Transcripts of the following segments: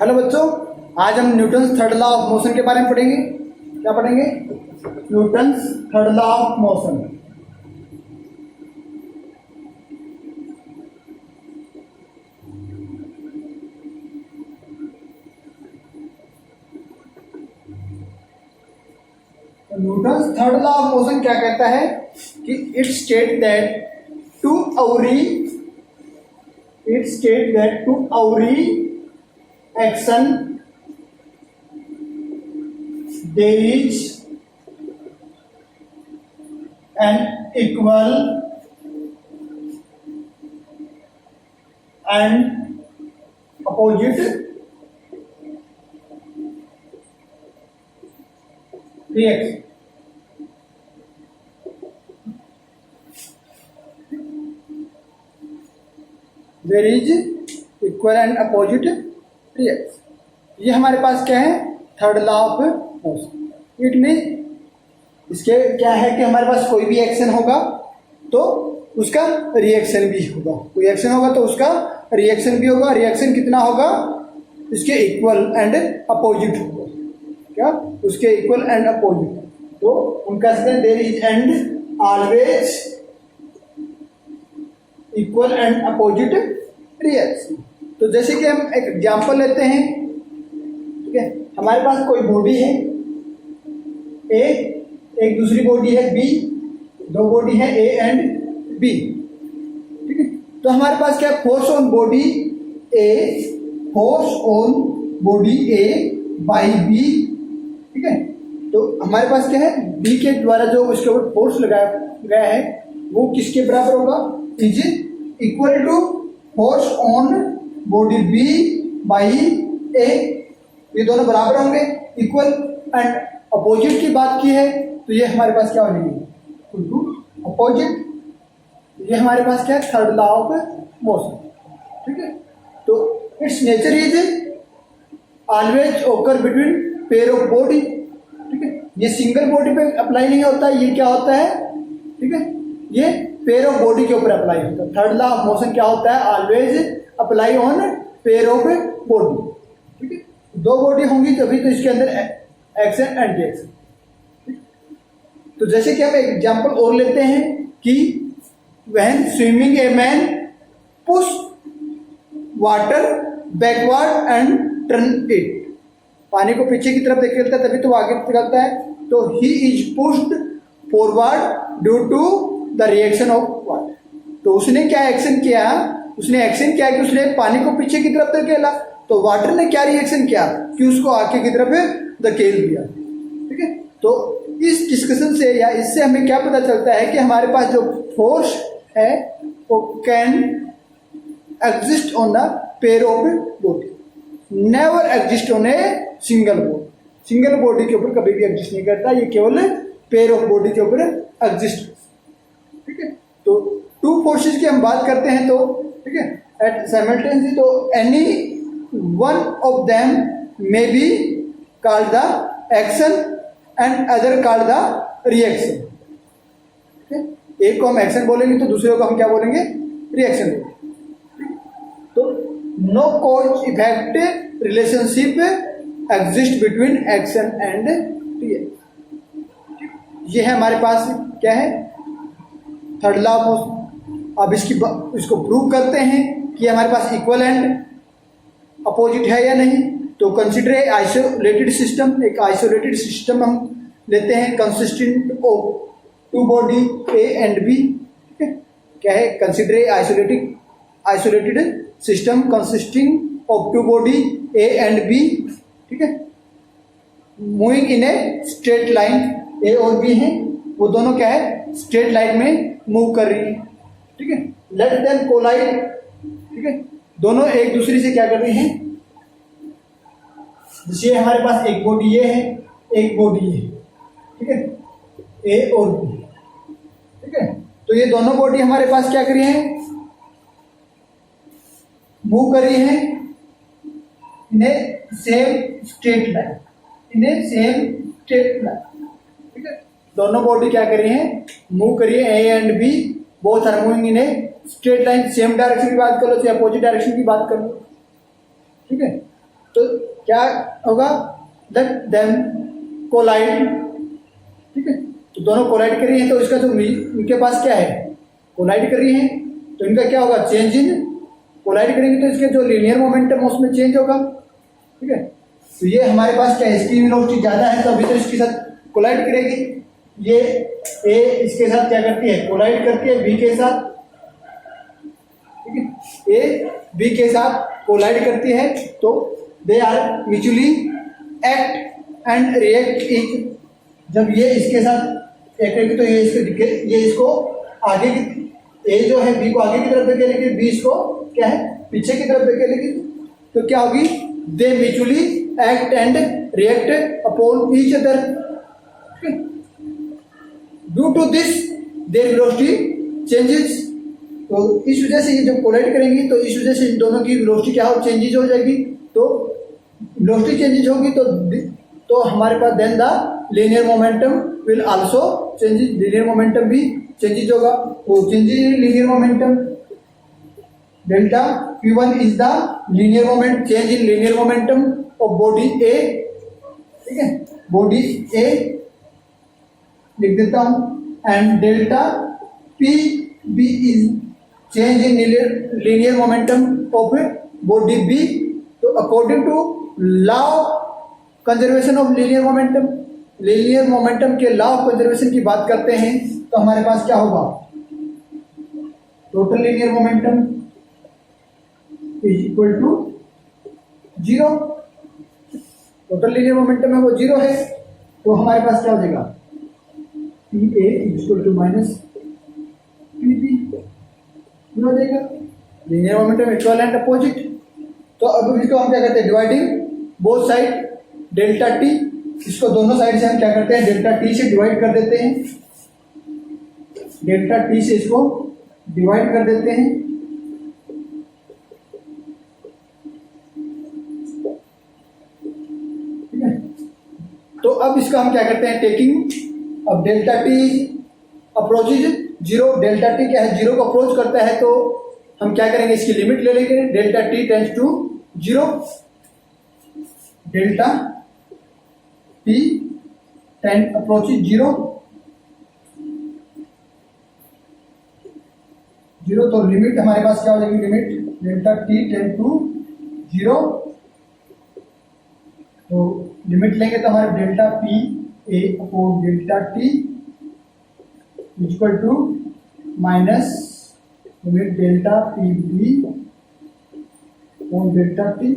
Hello बच्चों, आज हम Newton's third law of motion के बारे में पढ़ेंगे। क्या पढ़ेंगे? Newton's third law of motion. Newton's third law of motion क्या कहता है कि it state that to every action there is an equal and opposite reaction. There is equal and opposite reaction. ये हमारे पास क्या है? Third law of motion. It mean इसके क्या है कि हमारे पास कोई भी एक्शन होगा तो उसका रिएक्शन भी होगा, कोई एक्शन होगा तो उसका रिएक्शन भी होगा। रिएक्शन कितना होगा? इसके इक्वल एंड अपोजिट होगा। क्या? उसके इक्वल एंड अपोजिट। तो उनका there is and always equal and opposite reaction. तो जैसे कि हम एक एग्जाम्पल लेते हैं, ठीक है, हमारे पास कोई बॉडी है ए, एक दूसरी बॉडी है बी, दो बॉडी है ए एंड बी, ठीक है। तो हमारे पास क्या है? Force on body A, force on body A by B, ठीक है। तो हमारे पास क्या है? बी के द्वारा जो उसके ऊपर फोर्स लगाया गया है वो किसके बराबर होगा? Is equal to force on body B by A. ये दोनों बराबर होंगे, इक्वल। एंड अपोजिट की बात की है तो ये हमारे पास क्या हो जाएगी? अपोजिट। ये हमारे पास क्या है? थर्ड लॉ ऑफ मोशन, ठीक है। तो इट्स नेचर इज ऑलवेज ओकर बिटवीन पेयर ऑफ बॉडी, ठीक है। ये सिंगल बॉडी पे अप्लाई नहीं होता, ये क्या होता है? ठीक है, ये पेयर ऑफ बॉडी के ऊपर अप्लाई होता है। थर्ड लॉ ऑफ मोशन क्या होता है? Always apply on pair of body, ठीक है। दो बॉडी होंगी तभी तो इसके अंदर एक्शन एंटी एक्शन। तो जैसे कि हम एक एग्जांपल और लेते हैं कि when swimming a man push water backward and turn it. पानी को पीछे की तरफ धकेलता है तभी तो आगे निकलता है। तो he is pushed forward due to the reaction of water. तो उसने क्या एक्शन किया? उसने एक्शन किया कि उसने पानी को पीछे की तरफ धकेला, तो वाटर ने क्या रिएक्शन किया कि उसको आगे की तरफ धकेल दिया, ठीक है। तो इस डिस्कशन से या इससे हमें क्या पता चलता है कि हमारे पास जो फोर्स है वो can exist on the pair of body, never exist on a single body. Single body के ऊपर कभी भी एग्जिस्ट नहीं करता, ये केवल पेयर ऑफ बॉडी के ऊपर एग्जिस्ट, ठीक है। तो टू फोर्सेस की हम बात करते हैं तो, ठीक है, एट साइमल्टेनियसली, तो any one of them may be called the action and other called the reaction, ठीक है। एक को हम एक्शन बोलेंगे तो दूसरे को हम क्या बोलेंगे? रिएक्शन बोलेंगे। तो no cause effect relationship exist between action and reaction. ये है हमारे पास क्या है? Third law of motion. अब इसको प्रूव करते हैं कि हमारे पास इक्वल एंड अपोजिट है या नहीं। तो कंसिडर ए आइसोलेटेड सिस्टम। एक आइसोलेटेड सिस्टम हम लेते हैं consistent of two body A and B, ठीक है। क्या है? Consider a isolated system consisting of two body A and B, ठीक है, moving in a straight line. A और बी हैं, वो दोनों क्या है? स्ट्रेट लाइन में मूव कर रही है, ठीक है। लेट देम कोलाइड, ठीक है, दोनों एक दूसरे से क्या कर रही हैं? जैसे हमारे पास एक बॉडी ये है, एक बॉडी ये, ठीक है, ए और बी, ठीक है। तो ये दोनों बॉडी हमारे पास क्या कर रही है? मूव कर रही है in A same straight line, in A same straight line, ठीक है। दोनों बॉडी क्या कर रही है? मूव कर रही है। A and B both are moving in a straight line. Same direction की बात कर लो चाहे अपोजिट डायरेक्शन की बात कर लो, ठीक है। तो क्या होगा, दैट देम कोलाइड, ठीक है। तो दोनों कोलाइड कर रही हैं, तो इसका जो इनके पास क्या है, कोलाइड कर रही हैं, तो इनका क्या होगा, चेंज इन, कोलाइड करेंगे तो इसके जो लीनियर मोमेंटम उसमें चेंज होगा, ठीक है। तो ये हमारे पास क्या है, इसकी वेलोसिटी ज़्यादा है तो अभी तो इसके साथ कोलाइड करेगी, ये ए इसके साथ क्या करती है, कोलाइड करती है बी के साथ, ठीक है। ए बी के साथ कोलाइड करती है, तो they are mutually act and react each, जब ये इसके साथ एक्ट करेगी तो ये इसको आगे की, ए जो है बी को आगे की तरफ धकेलेगी, बी इसको क्या है पीछे की तरफ धकेलेगी, तो क्या होगी, they mutually act and react upon each other, due to this their velocity changes. तो इस वजह से ये जब कोलाइड करेंगी तो इस वजह से इन दोनों की वेलोसिटी क्या हो, चेंजेस हो जाएगी, तो वेलोसिटी चेंजेस होगी तो हमारे पास then the linear momentum will also changes, linear momentum भी चेंजेस होगा, तो changes in linear momentum, delta P1 is the linear moment, change in linear momentum of body A, ठीक है, बॉडी ए लिख देता हूं, and delta PB is change in linear momentum of body B. तो according to law conservation of linear momentum, linear momentum के law of conservation की बात करते हैं, तो हमारे पास क्या होगा, total linear momentum is equal to 0, total linear momentum है वो 0 है, तो हमारे पास क्या हो जाएगा, PA is equal to minus PB हो जाएगा, linear momentum equal and opposite. तो अब इसको हम क्या करते हैं, dividing both side delta T, इसको दोनों साइड से हम क्या करते हैं, डेल्टा टी से डिवाइड कर देते हैं, डेल्टा टी से इसको डिवाइड कर देते हैं, ठीक है। तो अब इसका हम क्या करते हैं, टेकिंग, अब delta T approaches 0, delta T क्या है, 0 को अप्रोच करता है, तो हम क्या करेंगे, इसकी लिमिट ले लेंगे, delta T tends to 0, delta T tend approaches 0, तो लिमिट हमारे पास क्या हो जाएगी, limit delta T tend to 0, तो लिमिट लेंगे तो हमारे delta P A upon delta T equal to minus limit delta P B upon delta T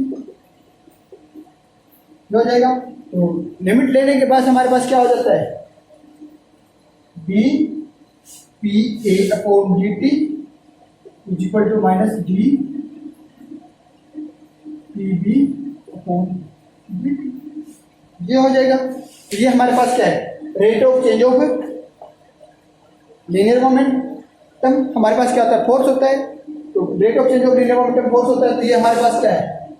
हो जाएगा। तो लिमिट लेने के बाद हमारे पास क्या हो जाता है, D P A upon D T is equal to minus D P B upon D T, ये हो जाएगा। ये हमारे पास क्या है, rate of change of linear momentum, हमारे पास क्या होता है, फोर्स होता है, तो rate of change of linear momentum force होता है, तो ये हमारे पास क्या है,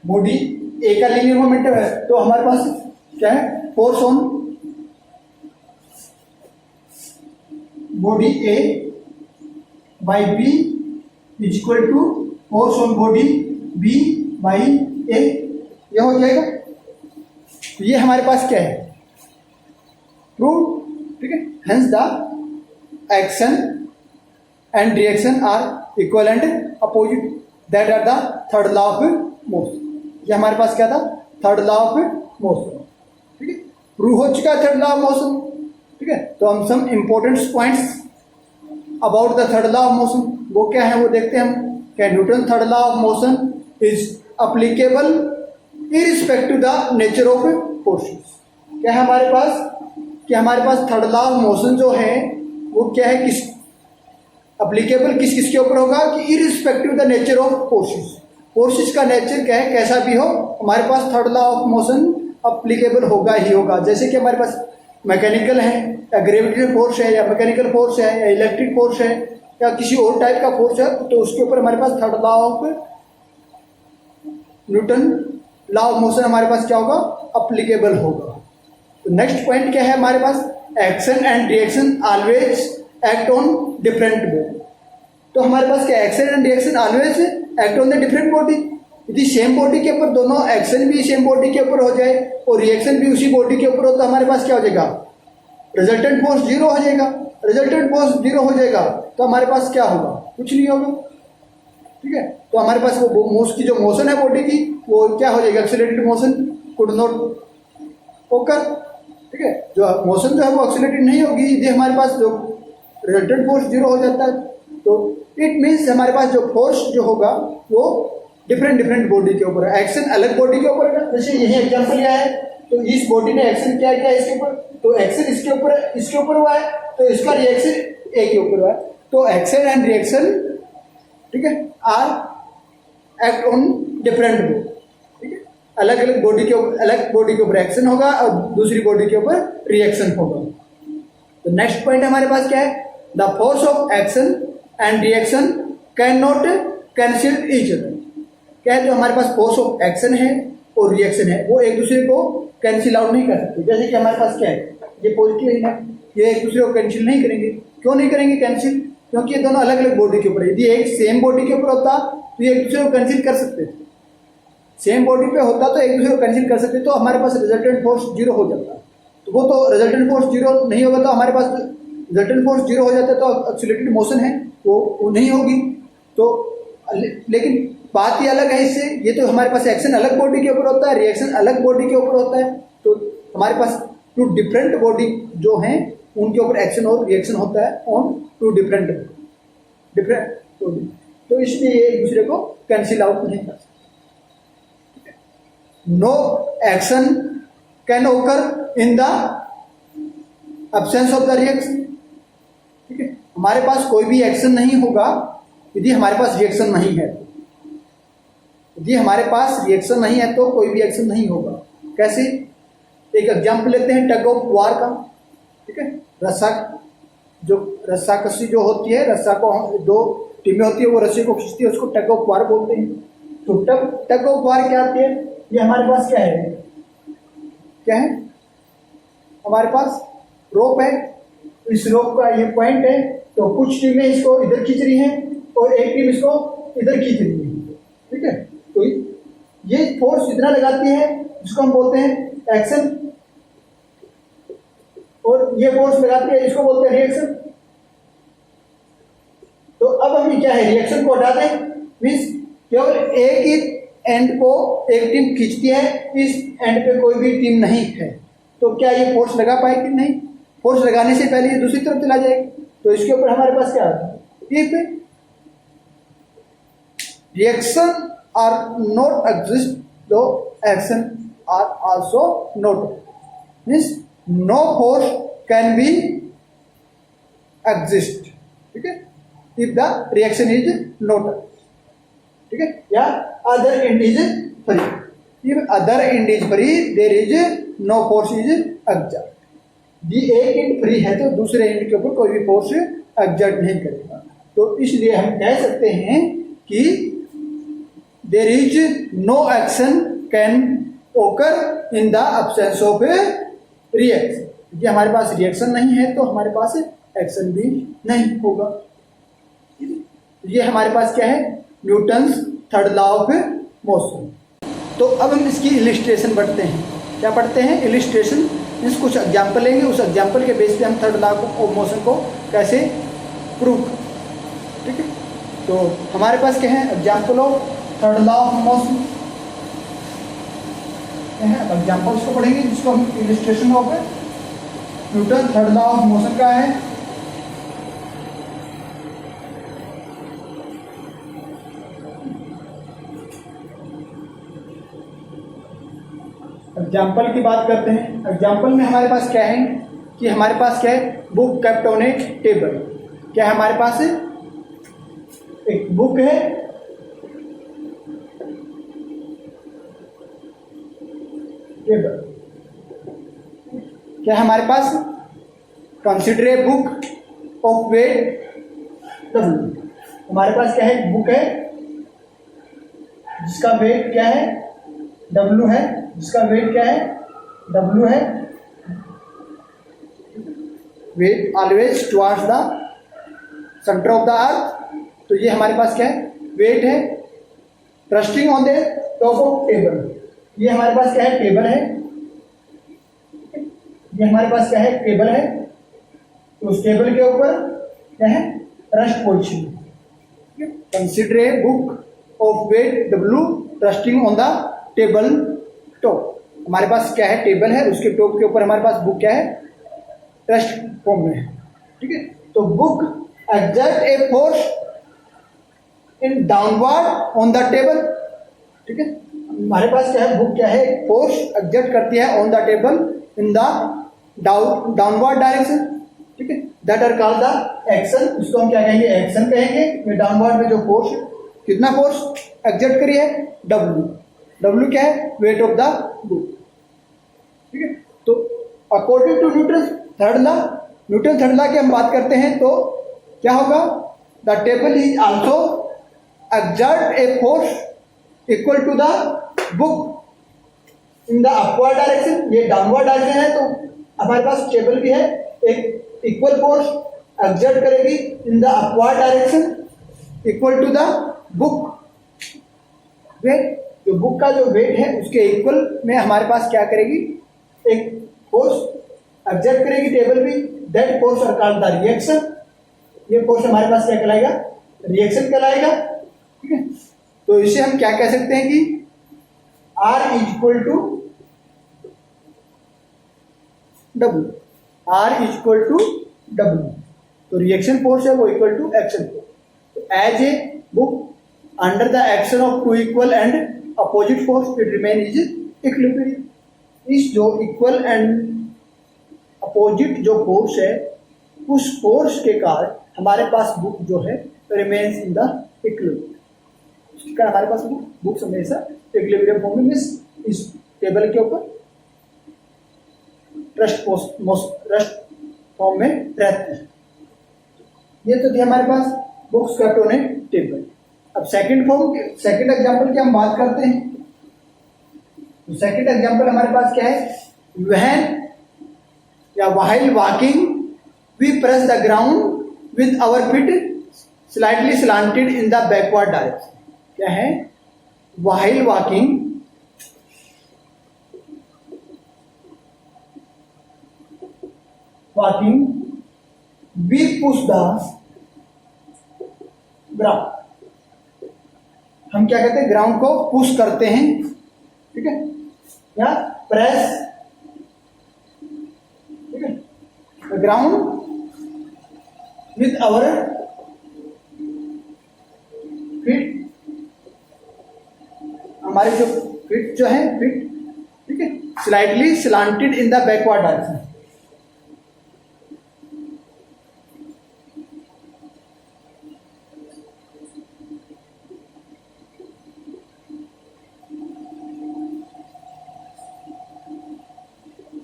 बॉडी ए का लीनियर मोमेंटम है, तो हमारे पास क्या है, force on body A by B is equal to force on body B by A, यह हो जाएगा। तो ये हमारे पास क्या है, प्रूव, ठीक है। Hence the action and reaction are equal and opposite, that are the third law of motion. ये हमारे पास क्या था, थर्ड लॉ ऑफ मोशन, ठीक है, प्रूव हो चुका है थर्ड लॉ ऑफ मोशन, ठीक है। तो हम some important points about the third law of motion, वो क्या है वो देखते हैं हम। क्या Newton third law of motion is applicable irrespective the nature of forces. क्या है हमारे पास, कि हमारे पास थर्ड लॉ ऑफ मोशन जो है वो क्या है, किस अप्लीकेबल किस किस के ऊपर होगा, कि irrespective the nature of forces, forces का नेचर क्या है, कैसा भी हो, हमारे पास third law of motion applicable होगा ही होगा। जैसे कि हमारे पास मैकेनिकल है या ग्रेविटेशनल फोर्स है या मैकेनिकल फोर्स है या इलेक्ट्रिक फोर्स है या किसी और टाइप का फोर्स है, तो उसके ऊपर हमारे पास third law of Newton law of motion हमारे पास क्या होगा, अप्लीकेबल होगा। तो नेक्स्ट पॉइंट क्या है हमारे पास, action and reaction always act on different body. तो हमारे पास क्या, action and reaction always act on the different body, यदि सेम बॉडी के ऊपर दोनों एक्शन भी सेम बॉडी के ऊपर हो जाए और रिएक्शन भी उसी बॉडी के ऊपर हो तो हमारे पास क्या हो जाएगा, रिजल्टेंट फोर्स जीरो हो जाएगा। रिजल्टेंट फोर्स जीरो हो जाएगा तो हमारे पास क्या होगा, कुछ नहीं होगा। ठीक है, तो हमारे पास वो की जो मोशन है बॉडी की वो क्या हो जाएगा, एक्सीलरेटेड मोशन कुड नॉट ओकर। ठीक है, जो मोशन जो है वो एक्सीलरेटेड नहीं होगी यदि हमारे पास जो रिजल्टेंट फोर्स जीरो हो जाता है। तो इट मीन्स हमारे पास जो फोर्स जो होगा वो डिफरेंट बॉडी के ऊपर है, एक्शन अलग बॉडी के ऊपर है। जैसे यही एग्जांपल लिया है तो इस बॉडी ने एक्शन क्या किया इसके ऊपर, तो एक्शन इसके ऊपर हुआ है तो इसका रिएक्शन ए के ऊपर हुआ है। तो एक्शन एंड रिएक्शन, ठीक है, are act on different body. ठीक है, अलग अलग बॉडी के ऊपर एक्शन होगा और दूसरी बॉडी के ऊपर रिएक्शन होगा। तो नेक्स्ट पॉइंट हमारे पास क्या है, the force of action and reaction can not cancel each other. क्या है, जो हमारे पास फोर्स ऑफ एक्शन है और रिएक्शन है वो एक दूसरे को कैंसिल आउट नहीं कर सकते। जैसे कि हमारे पास क्या है, ये पॉजिटिव है, ये एक दूसरे को कैंसिल नहीं करेंगे। क्यों नहीं करेंगे कैंसिल, क्योंकि ये दोनों अलग अलग बॉडी के ऊपर है। यदि एक सेम बॉडी के ऊपर होता तो ये एक दूसरे को कैंसिल कर सकते थे, सेम बॉडी पे होता तो एक दूसरे को कैंसिल कर सकते, तो हमारे पास रिजल्टेंट फोर्स जीरो हो जाता। तो वो तो रिजल्टेंट फोर्स जीरो नहीं होगा तो हमारे पास रिजल्टेंट फोर्स जीरो हो जाता है तो एक्सीलरेटेड मोशन है वो नहीं होगी। तो लेकिन बात ये अलग है इससे, ये तो हमारे पास एक्शन अलग बॉडी के ऊपर होता है, रिएक्शन अलग बॉडी के ऊपर होता है। तो हमारे पास टू डिफरेंट बॉडी जो हैं उनके ऊपर एक्शन और रिएक्शन होता है ऑन टू डिफरेंट बॉडी। तो इसलिए ये एक दूसरे को कैंसिल आउट नहीं कर सकते। No action can occur in the absence of the reaction. ठीक है, हमारे पास कोई भी एक्शन नहीं होगा यदि हमारे पास रिएक्शन नहीं है। यदि हमारे पास रिएक्शन नहीं है तो कोई भी एक्शन नहीं होगा। कैसे, एक एग्जाम्पल लेते हैं टग ऑफ वार का। ठीक है, रस्साकशी जो होती है, रस्सा को दो टीमें होती है, वो रस्सी को खींचती है, उसको टग ऑफ वार बोलते हैं। तो टग ऑफ वार क्या होती है, ये हमारे पास क्या है, हमारे पास रोप है, इस रोप का ये पॉइंट है, तो कुछ टीमें इसको इधर खींच रही हैं और एक टीम इसको इधर खींच रही है। ठीक है, तो ये फोर्स इतना लगाती है जिसको हम बोलते हैं एक्शन, और ये फोर्स लगाती है इसको बोलते हैं रिएक्शन। तो अब हम क्या है, रिएक्शन को हटा दें, मीन्स केवल एक ही एंड को एक टीम खींचती है, इस एंड पे कोई भी टीम नहीं है, तो क्या ये फोर्स लगा पाएगी? नहीं, फोर्स लगाने से पहले ये दूसरी तरफ चला जाएगी। तो इसके ऊपर हमारे पास क्या आता है, if reaction are not exist do action are also not, means no force can be exist. ठीक है, if the reaction is not, ठीक है, या other end is free. If other end is free there is no force is exert. ये एक and free है तो दूसरे एंड के ऊपर कोई भी फोर्स एग्जर्ट नहीं करेगा। तो इसलिए हम कह सकते हैं कि there is no action can occur in the absence of reaction. क्योंकि हमारे पास रिएक्शन नहीं है तो हमारे पास एक्शन भी नहीं होगा। ये हमारे पास क्या है, Newton's third law of motion. तो अब हम इसकी इलिस्ट्रेशन पढ़ते हैं। क्या पढ़ते हैं? इलिस्ट्रेशन। इस कुछ एग्जाम्पल लेंगे, उस एग्जाम्पल के बेस पे हम थर्ड लॉ ऑफ मोशन को कैसे प्रूव। ठीक है, तो हमारे पास क्या है, example of third law of motion है। एग्जाम्पल्स को पढ़ेंगे जिसको हम illustration of Newton third law of motion का है। एग्जाम्पल की बात करते हैं। एग्जाम्पल में हमारे पास क्या है कि हमारे पास क्या है, book kept on a table. क्या है हमारे पास, एक बुक है, टेबल। क्या है हमारे पास, consider a book of weight W. हमारे पास क्या है, बुक है जिसका वेट क्या है, डब्ल्यू है, जिसका वेट क्या है, डब्ल्यू है। Weight always towards the centre of the earth. तो ये हमारे पास क्या है, वेट है। Resting on the top of table. ये हमारे पास क्या है, टेबल है, ये हमारे पास क्या है, टेबल है। तो उस टेबल के ऊपर क्या है, rest position. Consider a book of weight W resting on the table top. हमारे पास क्या है, टेबल है, उसके टॉप के ऊपर हमारे पास बुक क्या है, रेस्ट फॉर्म में है। ठीक है, तो book exert a force in downward on the table. ठीक है, हमारे पास क्या है, बुक क्या है, फोर्स एक्सर्ट करती है on the table in the downward direction. ठीक है, that are called the action. उसको हम क्या कहेंगे, एक्शन कहेंगे। ये डाउनवर्ड में जो फोर्स, कितना फोर्स एक्सर्ट करी है, W क्या है, वेट ऑफ द बुक। ठीक है, तो according to Newton third law की हम बात करते हैं तो क्या होगा, the table is also exert a force equal to the book in the upward direction. ये डाउनवर्ड डायरेक्शन है, तो हमारे पास टेबल भी है, एक इक्वल फोर्स एक्सर्ट करेगी in the upward direction equal to the book weight. जो बुक का जो वेट है उसके इक्वल में हमारे पास क्या करेगी, एक फोर्स एक्सर्ट करेगी टेबल भी। That force are called the reaction. ये फोर्स हमारे पास क्या कहलाएगा, रिएक्शन कहलाएगा। ठीक है, तो इसे हम क्या कह सकते हैं कि R is equal to W। R is equal to W। तो रिएक्शन फोर्स है वो इक्वल टू एक्शन फोर्स। तो as a book under the action of two equal and opposite force it remain is equilibrium. इस जो equal and opposite जो force है, उस force के कारण हमारे पास बुक जो है रिमेन्स इन द इक्विलिब्रियम। उसके कारण हमारे पास बुक हमेशा इक्विलिब्रियम फॉर्म में, इस टेबल के ऊपर रेस्ट फॉर्म में रहती है। ये तो थी हमारे पास books kept on a table. अब सेकंड एग्जांपल की हम बात करते हैं। तो सेकंड एग्जांपल हमारे पास क्या है, व्हेन या while walking we press the ground with our feet slightly slanted in the backward direction. क्या है, while walking we push the ground. हम क्या कहते हैं, ग्राउंड को पुश करते हैं। ठीक है, या प्रेस, ठीक है, ग्राउंड विथ आवर फीट। हमारे जो फीट जो है, फीट, ठीक है, slightly slanted in the backward direction.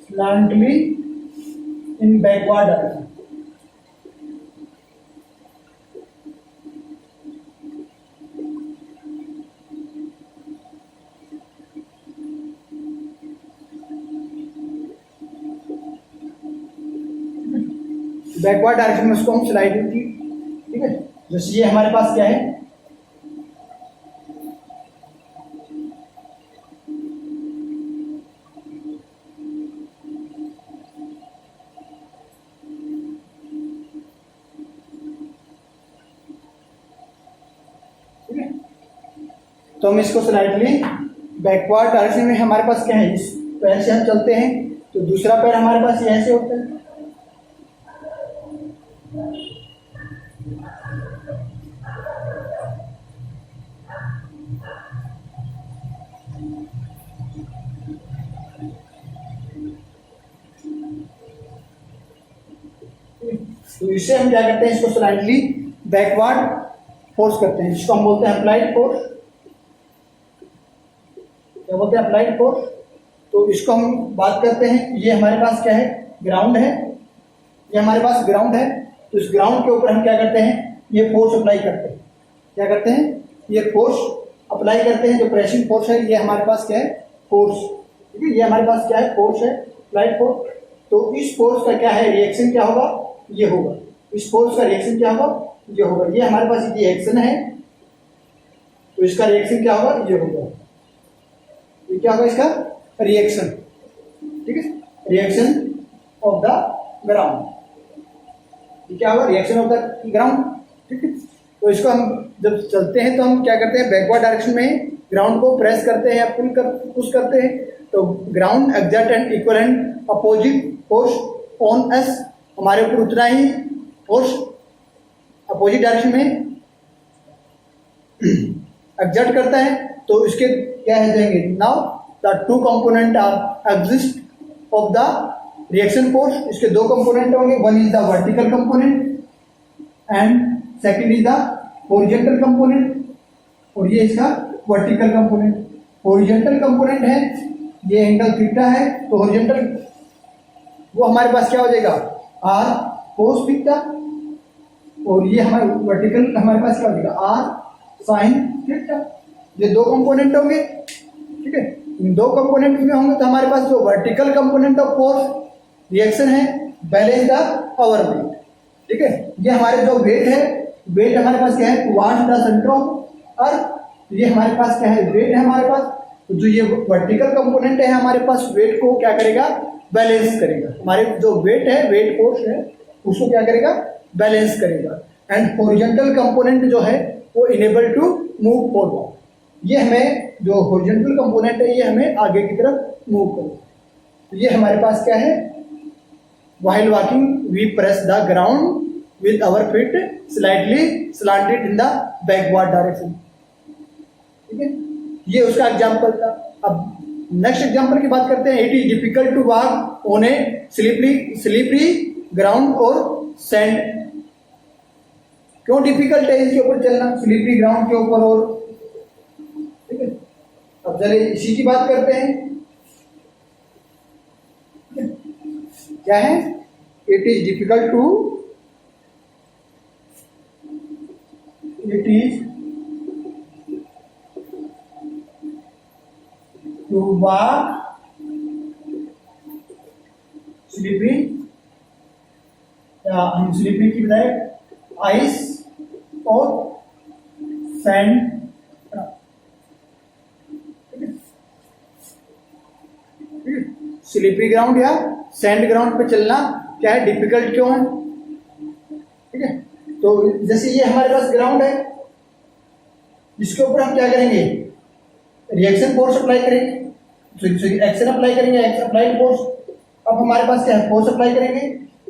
Slightly in backward direction। Backward direction में उसको हम स्लाइडिंग की। ठीक है, जैसे ये हमारे पास क्या है, तो हम इसको स्लाइटली बैकवर्ड डायरेक्शन में हमारे पास क्या है, इस पैर से हम चलते हैं तो दूसरा पैर हमारे पास ये ऐसे होता है। तो इससे हम क्या करते हैं, इसको स्लाइटली बैकवर्ड फोर्स करते हैं, जिसको हम बोलते हैं अप्लाइड फोर्स। क्या बोलते हैं, अप्लाइड फोर्स। तो इसको हम बात करते हैं, ये हमारे पास क्या है, ग्राउंड है, ये हमारे पास ग्राउंड है। तो इस ग्राउंड के ऊपर हम क्या करते हैं, ये फोर्स अप्लाई करते हैं। क्या करते हैं, ये फोर्स अप्लाई करते हैं। जो प्रेसिंग फोर्स है, ये हमारे पास क्या है, फोर्स। ठीक है, ये हमारे पास क्या है, फोर्स है, अप्लाइड फोर्स। तो इस फोर्स का क्या है, रिएक्शन क्या होगा, ये होगा। इस फोर्स का रिएक्शन क्या होगा, ये होगा। ये हमारे पास ये एक्शन है, तो इसका रिएक्शन क्या होगा, ये होगा, ये क्या होगा इसका रिएक्शन, ठीक है, रिएक्शन ऑफ द ग्राउंड, ये क्या होगा रिएक्शन ऑफ द ग्राउंड, ठीक है। तो इसको हम जब चलते हैं तो हम क्या करते हैं, बैकवर्ड डायरेक्शन में ग्राउंड को प्रेस करते हैं या पुश करते हैं, तो ground exert and equivalent opposite force on us, हमारे ऊपर उतना ही फोर्स अपोजिट डायरेक्शन में एक्सर्ट करता है। तो इसके क्या है जाएंगे, now the two component are exist of the reaction force, इसके दो कंपोनेंट होंगे, one is the vertical component and second is the horizontal component, और ये इसका वर्टिकल कंपोनेंट। हॉरिजॉन्टल कंपोनेंट है ये एंगल थीटा है, तो हॉरिजॉन्टल वो हमारे पास क्या हो जाएगा आर कोस थीटा, और ये हमारा वर्टिकल हमारे पास क्या हो जाएगा आर साइन थीटा। ये दो कंपोनेंट होंगे, ठीक है, इन दो कंपोनेंट में होंगे तो हमारे पास जो vertical component of force reaction है बैलेंस द आवर वेट, ठीक है। ये हमारे जो वेट है, वेट हमारे पास क्या है towards the centre of earth, ये हमारे पास क्या है वेट है हमारे पास, तो जो ये वर्टिकल कंपोनेंट है हमारे पास वेट को क्या करेगा बैलेंस करेगा, हमारे जो वेट है वेट फोर्स है उसको क्या करेगा बैलेंस करेगा। एंड हॉरिजॉन्टल कंपोनेंट जो है वो इनेबल टू मूव फॉरवर्ड, ये हमें जो हॉरिजॉन्टल कंपोनेंट है ये हमें आगे की तरफ मूव करेगा। तो ये हमारे पास क्या है, while walking we press the ground with our feet slightly slanted in the backward direction, ठीक है, ये उसका एग्जाम्पल था। अब नेक्स्ट एग्जाम्पल की बात करते हैं। It is difficult to walk on a slippery ground और सैंड, क्यों डिफिकल्ट है इसके ऊपर चलना, स्लिपरी ग्राउंड के ऊपर, और ठीक है। अब चलिए इसी की बात करते हैं, क्या है, it is difficult to walk slippery, या हम स्लिपरी की बजाय आइस और सैंड, स्लिपरी ग्राउंड या सैंड ग्राउंड पे चलना क्या है डिफिकल्ट क्यों है, ठीक है। तो जैसे ये हमारे पास ग्राउंड है, जिसके ऊपर हम क्या करेंगे रिएक्शन फोर्स अप्लाई करेंगे, एक्शन अप्लाई करेंगे, अप्लाइड फोर्स। अब हमारे पास क्या है फोर्स अप्लाई करेंगे,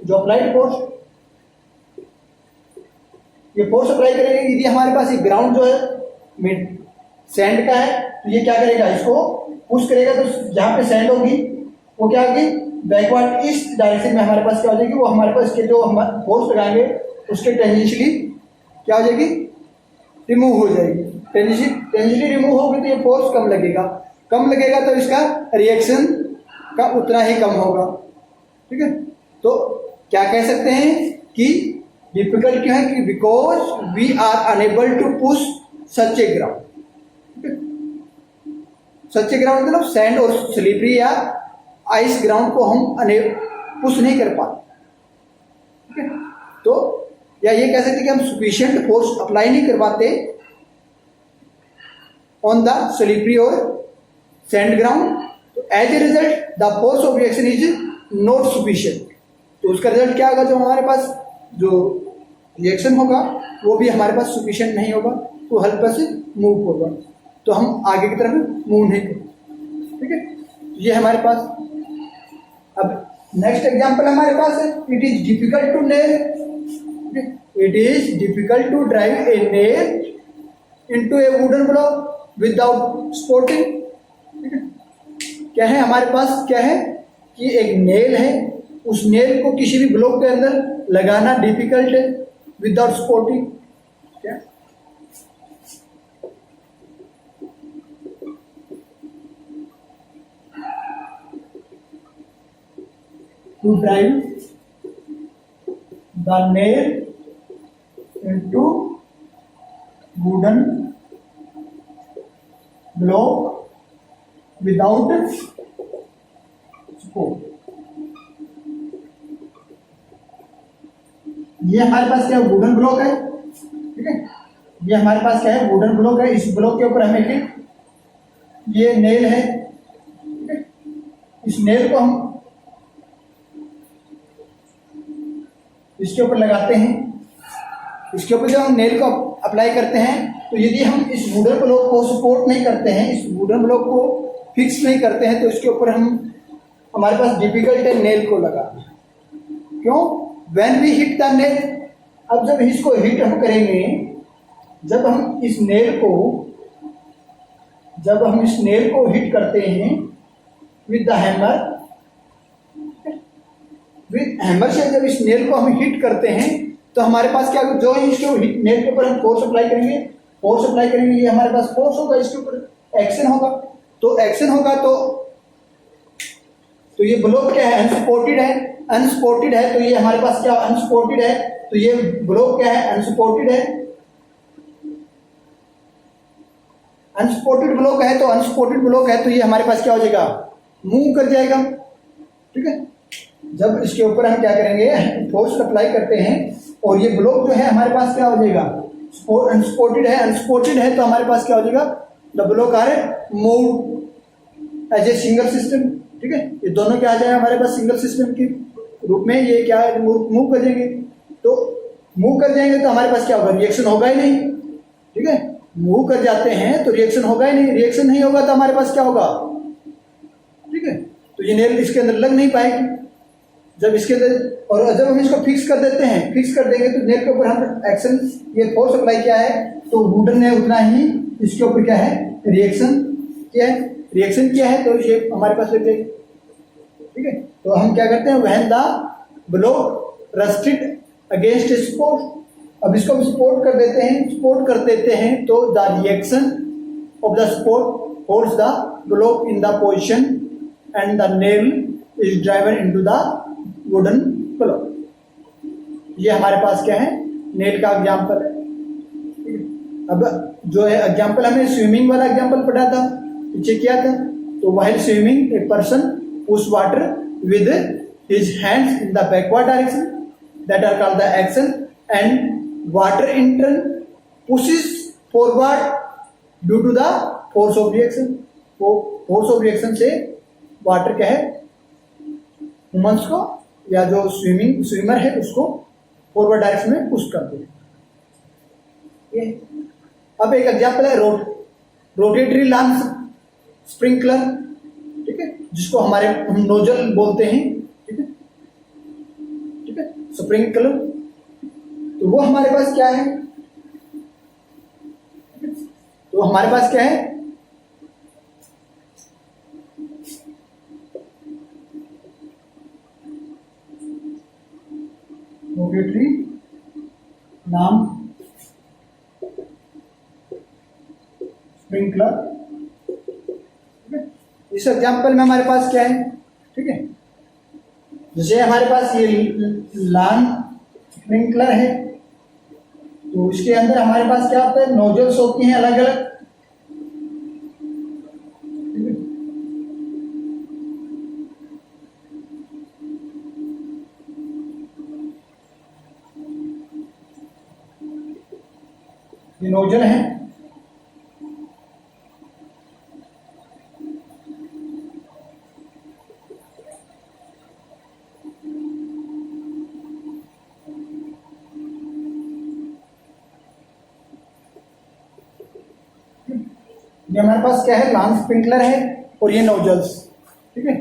जो अप्लाइड फोर्स, ये फोर्स अप्लाई करेंगे, यदि हमारे पास ये ग्राउंड जो है सैंड का है तो ये क्या करेगा इसको पुश करेगा, तो जहां पे सैंड होगी वो क्या होगी बैकवर्ड ईस्ट डायरेक्शन में हमारे पास क्या हो जाएगी, वो हमारे पास के जो हम फोर्स लगाएंगे उसके टेंजेंशियली क्या हो जाएगी रिमूव हो जाएगी, टेंजेंशियली रिमूव होगी तो ये फोर्स कम लगेगा तो इसका रिएक्शन का उतना ही कम होगा, ठीक है। तो क्या कह सकते हैं कि डिफिकल्ट क्यों है कि because we are unable to push such a ground, such a ground मतलब सैंड और स्लिपरी या आइस ग्राउंड को हम पुश नहीं कर पाते, ठीक है। तो या ये कह सकते कि हम सफिशिएंट फोर्स अप्लाई नहीं कर पाते ऑन द स्लिपरी और सैंड ग्राउंड, तो as a result the force of reaction is not sufficient, तो उसका रिजल्ट क्या होगा, जो हमारे पास जो रिएक्शन होगा वो भी हमारे पास सफिशिएंट नहीं होगा तो हेल्प अस मूव फॉरवर्ड, तो हम आगे की तरफ मूव नहीं करेंगे, ठीक है। ये हमारे पास अब नेक्स्ट एग्जांपल हमारे पास है, it is difficult to nail, it is difficult to drive a nail into a wooden block without supporting, ठीक है। क्या है हमारे पास, क्या है कि एक नेल है, उस नेल को किसी भी ब्लॉक के अंदर लगाना डिफिकल्ट है विदाउट स्पोर्टिंग, क्या to drive the nail into wooden block without support। ये हमारे पास क्या वुडन ब्लॉक है, ठीक है, ये हमारे पास क्या है, वुडन ब्लॉक है। इस ब्लॉक के ऊपर हमें एक ये नेल है, ठीक है? इस नेल को हम इसके ऊपर लगाते हैं। इसके ऊपर जब हम नेल को अप्लाई करते हैं तो यदि हम इस वुडन ब्लॉक को सपोर्ट नहीं करते हैं, इस वुडन ब्लॉक को फिक्स नहीं करते हैं, तो इसके ऊपर हमारे पास डिफिकल्ट है नेल को लगाना। क्यों? When we hit the nail, अब जब इसको हिट हम करेंगे, जब हम इस नेल को हिट करते हैं with the hammer, with hammer से जब इस नेल को हम हिट करते हैं तो हमारे पास क्या, जो इसके नेल के ऊपर हम फोर्स अप्लाई करेंगे, ये हमारे पास फोर्स होगा, इसके ऊपर एक्शन होगा। तो एक्शन होगा तो ये ब्लॉक क्या है, अनसपोर्टेड है, तो ये हमारे पास क्या अनसपोर्टेड है, तो ये ब्लॉक क्या है, अनसपोर्टेड है। अनसपोर्टेड ब्लॉक है तो ये हमारे पास क्या हो जाएगा, मूव कर जाएगा, ठीक है। जब इसके ऊपर हम क्या करेंगे, फोर्स अप्लाई करते हैं और ये ब्लॉक जो है हमारे पास क्या हो जाएगा, अनसपोर्टेड है तो हमारे पास क्या हो जाएगा, the block are move as a single system, ठीक है। ये दोनों क्या आ जाएगा हमारे पास सिंगल सिस्टम के रूप में, ये क्या है, मूव कर जाएंगे। तो मूव कर जाएंगे तो हमारे पास क्या होगा, रिएक्शन होगा ही नहीं, ठीक है। मूव कर जाते हैं तो रिएक्शन होगा ही नहीं, रिएक्शन नहीं होगा तो हमारे पास क्या होगा, ठीक है। तो ये नेल इसके अंदर लग नहीं पाएगी। जब इसके अंदर, और जब हम इसको फिक्स कर देते हैं, फिक्स कर देंगे तो नेल के ऊपर हम एक्शन, ये फोर्स अप्लाई किया है तो वुडन ने उतना ही इसके ऊपर क्या है, रिएक्शन किया है, तो ये हमारे पास लग जाएगी, ठीक है। तो हम क्या करते हैं, when the block rusted against support, अब इसको हम सपोर्ट कर देते हैं तो the reaction of the support holds the block in the position and the nail is driven into the wooden block. ये हमारे पास क्या है, नेल का एग्जाम्पल है। अब जो है एग्जाम्पल, हमें स्विमिंग वाला एग्जाम्पल पढ़ा था, पीछे किया था। तो while swimming a person push water with his hands in the backward direction, that are called the action, and water in turn pushes forward due to the force of reaction. वो force of reaction से water क्या है, humans को या जो swimmer है उसको forward direction में पुश करते हैं। अब एक एग्जाम्पल है रोटेटरी लॉन्च स्प्रिंकलर, ठीक है, जिसको हम नोजल बोलते हैं, ठीक है, स्प्रिंकलर। तो वो हमारे पास क्या है, तो हमारे पास क्या है, रोटेटरी नाम स्प्रिंकलर, ठीक है। इस एग्जाम्पल में हमारे पास क्या है, ठीक है, जैसे हमारे पास ये लॉन स्प्रिंकलर है तो इसके अंदर हमारे पास क्या होता है, नोजल्स होती हैं अलग अलग, ये नोजल है। ये हमारे पास क्या है, लॉन्ग स्प्रिंकलर है और ये नोजल्स, ठीक है।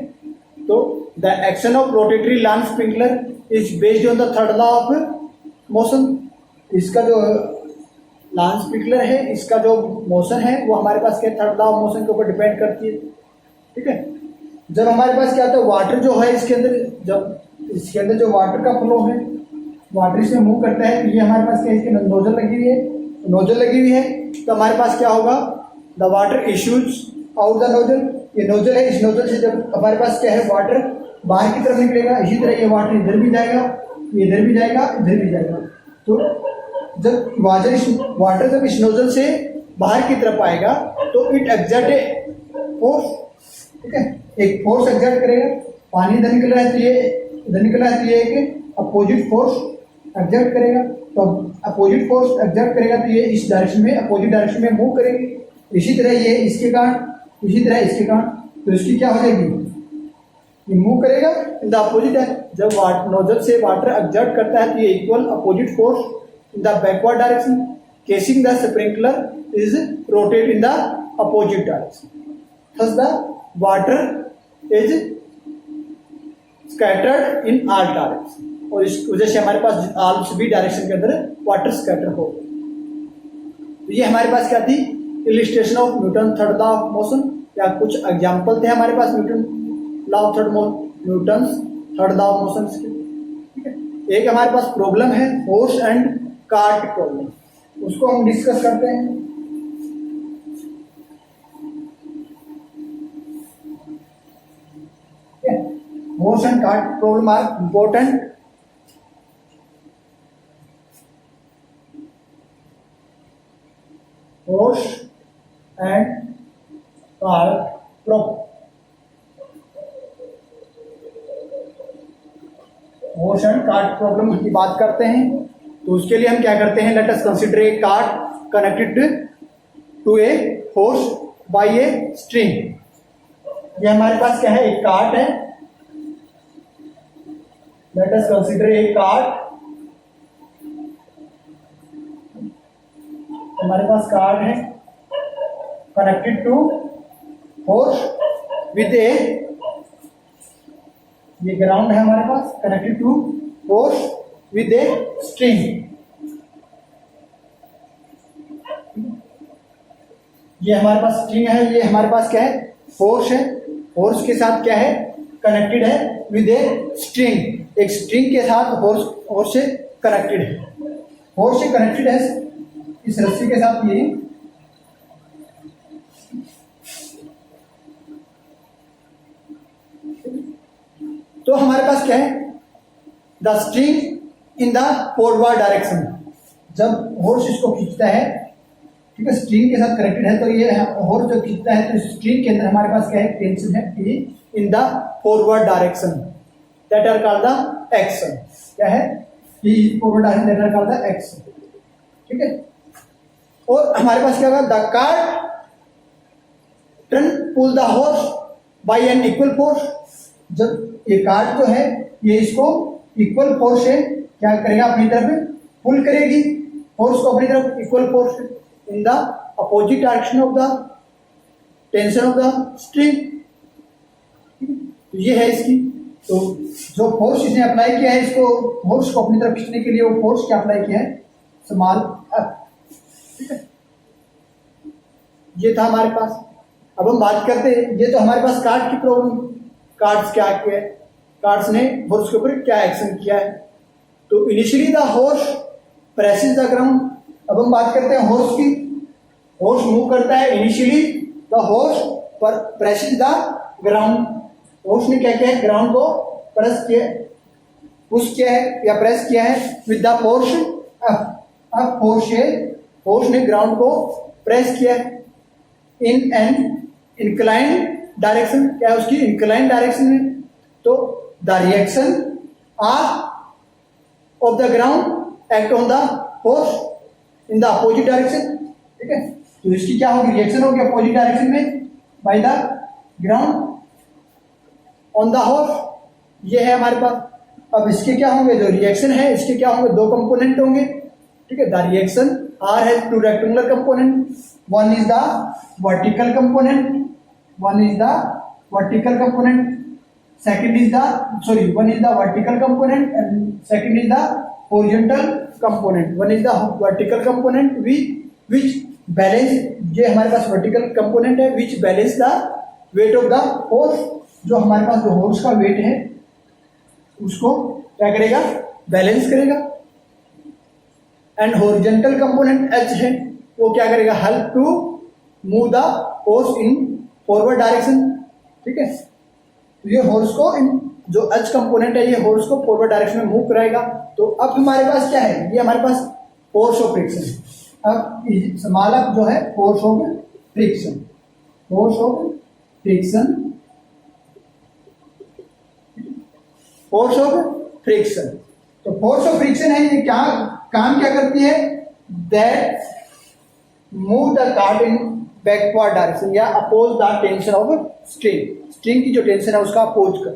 तो the action of rotatory lawn sprinkler is based on the third law of motion. इसका जो लॉन्ग स्प्रिंकलर है, इसका जो मोशन है वो हमारे पास क्या, थर्ड लॉ ऑफ मोशन के ऊपर डिपेंड करती है, ठीक है। जब हमारे पास क्या होता है, वाटर जो है इसके अंदर, जब इसके अंदर जो वाटर का फ्लो है, वाटर इसमें मूव करता है, तो ये हमारे पास क्या, इसके अंदर नोजल लगी हुई है, तो हमारे पास क्या होगा, the water issues out the nozzle. ये नोजल है, इस नोजल से जब हमारे पास क्या है, वाटर बाहर की तरफ निकलेगा, इसी तरह ये वाटर इधर भी जाएगा, इधर भी जाएगा। तो जब वाटर जब इस नोजल से बाहर की तरफ आएगा तो इट एक्सर्ट ए फोर्स, ठीक है, एक फोर्स एक्सर्ट करेगा। पानी इधर निकल रहा है तो ये एक अपोजिट फोर्स एक्सर्ट करेगा, तो अपोजिट फोर्स एग्जर्ट करेगा तो ये इस डायरेक्शन में, अपोजिट डायरेक्शन में मूव करेगी। इसी तरह ये इसके कारण, इसी तरह इसके कारण, तो इसकी क्या हो जाएगी, ये मूव करेगा इन द अपोजिट है। जब नोजल से वाटर एग्जर्ट करता है तो ये equal opposite force in the backward direction, casing the sprinkler is rotate in the opposite direction, thus the water is scattered in all direction, और इस वजह से हमारे पास ऑल सभी डायरेक्शन के अंदर वाटर स्कैटर हो। तो ये हमारे पास क्या थी, illustration of Newton third law of motion, या कुछ एग्जांपल थे हमारे पास Newton law of Newton third law of motion के। ठीक है, एक हमारे पास प्रॉब्लम है हॉर्स एंड कार्ट प्रॉब्लम, उसको हम डिस्कस करते हैं। Horse and cart problem are important. Horse and cart problem, horse and cart problem की बात करते हैं तो उसके लिए हम क्या करते हैं, let us consider a cart connected to a horse by a string. ये हमारे पास क्या है, एक कार्ट है। Let us consider a cart, हमारे पास कार्ट है connected to horse with a, ये ग्राउंड है हमारे पास connected to horse with a string. ये हमारे पास स्ट्रिंग है, ये हमारे पास क्या है, हॉर्स है। हॉर्स के साथ क्या है, कनेक्टेड है विद ए स्ट्रिंग, एक स्ट्रिंग के साथ हॉर्स से कनेक्टेड है, हॉर्स से कनेक्टेड है इस रस्सी के साथ। ये तो हमारे पास क्या है, the string in the forward direction, जब हॉर्स इसको खींचता है, ठीक है, स्ट्रिंग के साथ कनेक्टेड है, तो ये हॉर्स जब खींचता है तो स्ट्रिंग के अंदर हमारे पास क्या है, टेंशन है in the forward direction, that are called the action. क्या है, forward direction that are called the action. ठीक है, और हमारे पास क्या होगा, the cart turn pull the horse by an equal force, जब ये कार्ट जो है ये इसको इक्वल फोर्स से क्या करेगा, अपनी तरफ पुल करेगी, फोर्स को अपनी तरफ equal force in the opposite direction of the tension of the string. ये है इसकी, तो जो फोर्स इसने अप्लाई किया है, इसको फोर्स को अपनी तरफ खींचने के लिए वो फोर्स क्या अप्लाई किया है, स्मॉल एफ। ठीक है, ये था हमारे पास। अब हम बात करते हैं, ये तो हमारे पास कार्ड की प्रॉब्लम, कार्ड्स क्या किया है, कार्ड्स ने हॉर्स के ऊपर क्या एक्शन किया है। तो initially the horse presses the ground. अब हम बात करते हैं हॉर्स की, हॉर्स मूव करता है, इनिशियली द हॉर्स पर प्रेसेस द ग्राउंड, हॉर्स ने क्या किया है, ग्राउंड को प्रेस किया, पुश किया है या प्रेस किया है विद द फोर्स अब फोर्स ने ग्राउंड को प्रेस किया है इन एन इंक्लाइन डायरेक्शन, क्या है उसकी इंक्लाइन डायरेक्शन में। तो the reaction of the ground act on the force in the opposite direction. ठीक है, तो इसकी क्या होगी, रिएक्शन होगी अपोजिट डायरेक्शन में by the ground on the horse. ये है हमारे पास। अब इसके क्या होंगे, जो रिएक्शन है इसके क्या होंगे, दो कंपोनेंट होंगे। ठीक है, the reaction are has two rectangular component, one is the vertical component, one is the vertical component, second is the one is the vertical component and second is the horizontal component। one is the vertical component which balance, ये हमारे पास vertical component है which balance the weight of the horse, जो हमारे पास जो horse का weight है उसको क्या करेगा, बैलेंस करेगा। एंड horizontal component H है, वो क्या करेगा, help to move the horse in forward direction. ठीक है, तो ये हॉर्स को जो एच कंपोनेंट है ये हॉर्स को फॉरवर्ड डायरेक्शन में मूव कराएगा। तो अब हमारे पास क्या है, ये हमारे पास फोर्स ऑफ फ्रिक्शन। अब स्मॉल एफ जो है force of friction, force of friction, force of friction. तो फोर्स ऑफ फ्रिक्शन है, ये क्या काम क्या करती है, that move the cart in backward direction या oppose the tension of string, string की जो टेंशन है उसका अपोज कर,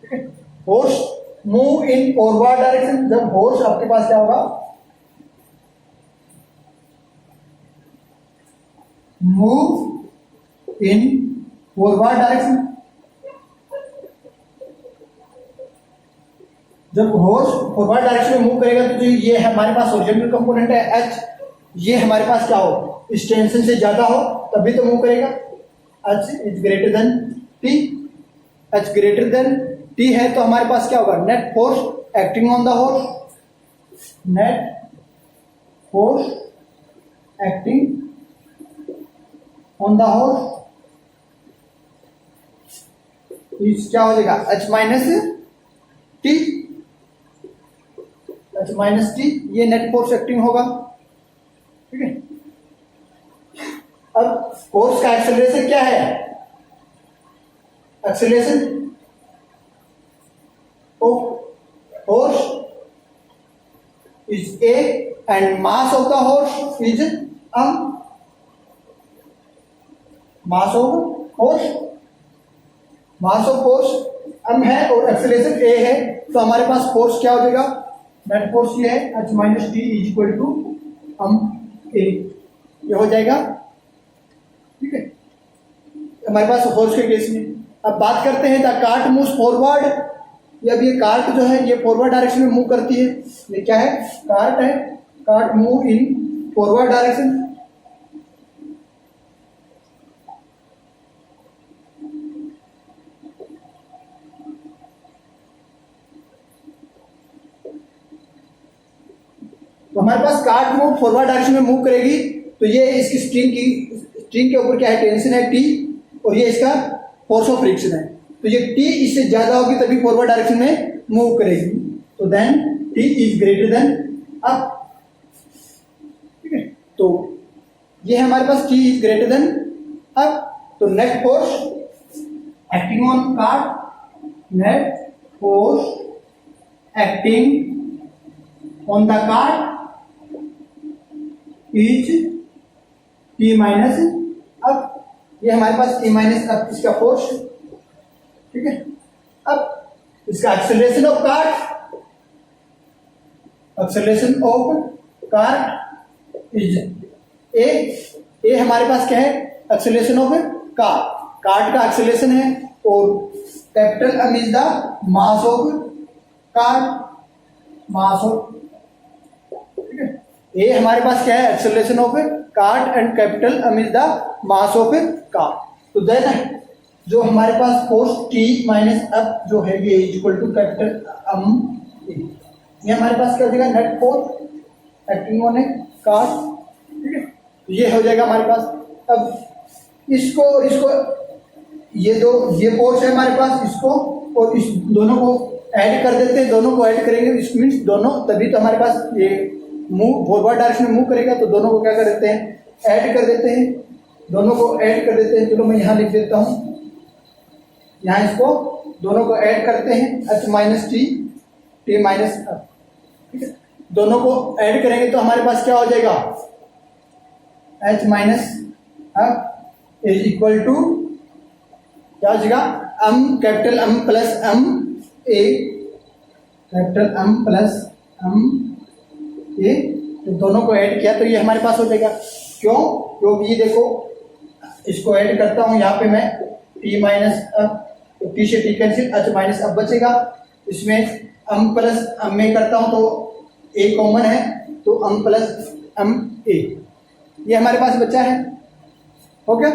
ठीक है। Horse move in forward direction, जब हॉर्स आपके पास क्या होगा, मूव इन फॉरवर्ड डायरेक्शन, जब हॉर्स फॉरवर्ड डायरेक्शन में मूव करेगा तो जो ये हमारे पास हॉरिजॉन्टल कंपोनेंट है एच, ये हमारे पास क्या हो, इस टेंशन से ज्यादा हो तभी तो मूव करेगा। H is greater then T, H greater than T है तो हमारे पास क्या होगा, net force acting on the horse, net force acting on the horse is क्या हो जाएगा, H minus T, H minus T, ये नेट फोर्स एक्टिंग होगा, ठीक है। अब फोर्स का एक्सेलरेशन क्या है, acceleration horse is A and mass of the horse is mass of horse, mass of horse है और एक्सेलरेशन A है तो हमारे पास फोर्स क्या हो जाएगा, नेट फोर्स ये है h minus T is equal to A, ये हो जाएगा, ठीक है। हमारे पास फोर्स के केस में अब बात करते हैं द कार्ट मूव्स फॉरवर्ड, अब ये कार्ट जो है ये फॉरवर्ड डायरेक्शन में मूव करती है, ये क्या है, कार्ट है, cart move in forward direction, तो हमारे पास कार्ट मूव फॉरवर्ड डायरेक्शन में मूव करेगी तो ये इसकी स्ट्रिंग के ऊपर क्या है, टेंशन है टी, और ये इसका फोर्स ऑफ फ्रिक्शन है, तो ये टी इससे ज्यादा होगी तभी फॉरवर्ड डायरेक्शन में मूव करेगी, तो then T is greater than up, ठीक है। तो ये है हमारे पास T is greater than up, तो net force acting on cart, net force acting on the cart is T minus up, ये हमारे पास टी माइनस अप इसका फोर्स, ठीक है। अब इसका acceleration of cart, acceleration of cart is A हमारे पास क्या है, एक्सेलरेशन ऑफ कार्ट का एक्सेलरेशन है, और capital M is the mass of cart, mass of, ठीक है। ए हमारे पास क्या है, acceleration of cart and capital M is the mass of cart, तो देन जो हमारे पास फोर्स T माइनस अप जो है ये इक्वल टू कैपिटल एम, ये हमारे पास क्या हो जाएगा, net force acting on A cart, ठीक है, तो ये हो जाएगा हमारे पास। अब इसको ये फोर्स है हमारे पास, इसको और इस दोनों को ऐड कर देते हैं, दोनों को ऐड करेंगे, इस मीन्स दोनों, तभी तो हमारे पास ये मूव फॉरवर्ड डायरेक्शन में मूव करेगा, तो दोनों को क्या कर देते हैं, ऐड कर देते हैं, दोनों को ऐड कर देते हैं। चलो मैं यहाँ लिख देता हूँ, यहाँ इसको दोनों को ऐड करते हैं, h minus T minus up, ठीक है। दोनों को ऐड करेंगे तो हमारे पास क्या हो जाएगा, h minus up is equal to क्या हो जाएगा, m capital M plus M A, capital M plus M A, तो दोनों को ऐड किया तो ये हमारे पास हो जाएगा। क्यों, क्योंकि ये देखो इसको ऐड करता हूँ यहाँ पे मैं t माइनस अप, तो टी से टी कैंसिल, h माइनस अब बचेगा, इसमें m प्लस m में करता हूं तो a कॉमन है, तो m प्लस m a, ये हमारे पास बचा है, हो गया,